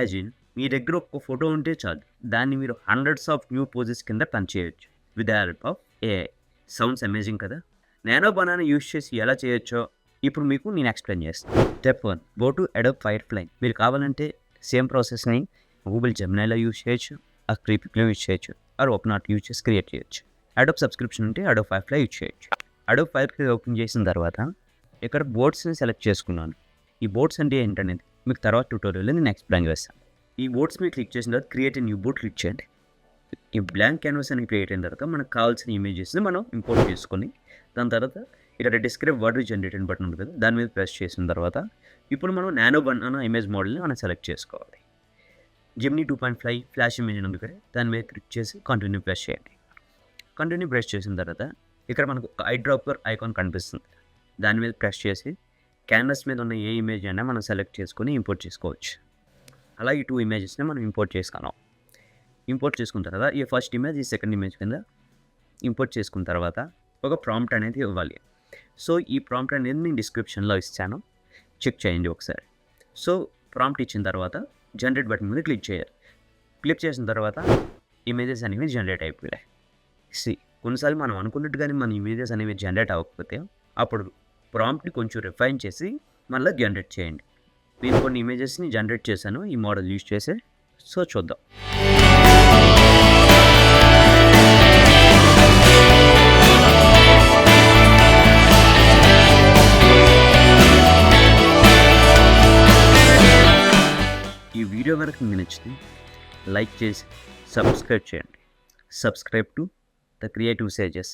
Imagine మీ దగ్గర ఒక photo ఉంటే చాలు, దాన్ని మీరు హండ్రెడ్స్ ఆఫ్ న్యూ పోజెస్ కింద టర్న్ చేయొచ్చు with the help of AI. Sounds amazing కదా. నానో బనానా యూస్ చేసి ఎలా చేయొచ్చో ఇప్పుడు మీకు నేను ఎక్స్ప్లెయిన్ చేస్తాను. Step 1, go to Adobe firefly. మీరు కావాలంటే సేమ్ ప్రాసెస్ని గూగుల్ జెమినైలో యూస్ చేయొచ్చు, ఆ క్రీపిక్లో యూస్ చేయొచ్చు, ఆర్ ఓపెన్ ఆర్ట్ యూస్ చేసి క్రియేట్ చేయొచ్చు. అడోబ్ సబ్స్క్రిప్షన్ ఉంటే అడోబ్ ఫైర్ఫ్లై యూస్ చేయొచ్చు. అడోబ్ ఫైర్ఫ్లై ఓపెన్ చేసిన తర్వాత ఇక్కడ బోర్డ్స్ని సెలెక్ట్ చేసుకున్నాను. ఈ బోర్డ్స్ అంటే ఏంటనేది మీకు తర్వాత ట్యూటోరియల్లో నేను ఎక్స్ప్లెయిన్ చేస్తాను. ఈ బోర్డ్స్ మీరు క్లిక్ చేసిన తర్వాత create a new board click చేయండి. ఈ బ్లాంక్ క్యాన్వాస్ అని క్రియేట్ అయిన తర్వాత మనకు కావాల్సిన ఇమేజెస్ని మనం ఇంపోర్ట్ చేసుకొని దాని తర్వాత ఇక్కడ డిస్క్రైబ్ వర్డ్ జనరేటెడ్ బటన్ ఉంది కదా, దాని మీద ప్రెస్ చేసిన తర్వాత ఇప్పుడు మనం నానో బనానా ఇమేజ్ మోడల్ని మనం సెలెక్ట్ చేసుకోవాలి. జెమినీ 2.5 ఫ్లాష్ ఇమేజ్ ఉంది కదా, దాని మీద క్లిక్ చేసి కంటిన్యూ ప్రెస్ చేయండి. కంటిన్యూ ప్రెస్ చేసిన తర్వాత ఇక్కడ మనకు ఐ డ్రాపర్ ఐకాన్ కనిపిస్తుంది, దాని మీద ప్రెస్ చేసి క్యాన్వాస్ మీద ఉన్న ఏ ఇమేజ్ అయినా మనం సెలెక్ట్ చేసుకొని ఇంపోర్ట్ చేసుకోవచ్చు. అలా ఈ 2 ఇమేజెస్ని మనం ఇంపోర్ట్ చేసుకున్నాం. ఇంపోర్ట్ చేసుకున్న తర్వాత ఈ ఫస్ట్ ఇమేజ్ ఈ సెకండ్ ఇమేజ్ కింద ఇంపోర్ట్ చేసుకున్న తర్వాత ఒక ప్రాంప్ట్ అనేది ఇవ్వాలి. సో ఈ ప్రాంప్ట్ అనేది నేను డిస్క్రిప్షన్లో ఇస్తాను, చెక్ చేయండి ఒకసారి. సో ప్రాంప్ట్ ఇచ్చిన తర్వాత జనరేట్ బటన్ మీద క్లిక్ చేయాలి. క్లిక్ చేసిన తర్వాత ఇమేజెస్ అనేవి జనరేట్ అయిపోయాయి. కొన్నిసార్లు మనం అనుకున్నట్టుగానే మన ఇమేజెస్ అనేవి జనరేట్ అవ్వకపోతే అప్పుడు ప్రాంప్ట్ని కొంచెం రిఫైన్ చేసి మళ్ళీ జనరేట్ చేయండి. నేను కొన్ని ఇమేజెస్ని జనరేట్ చేశాను ఈ మోడల్ యూజ్ చేసి. సో చూద్దాం. ఈ వీడియో వరకు మీకు నచ్చితే లైక్ చేసి సబ్స్క్రైబ్ చేయండి. Subscribe to the creative sages.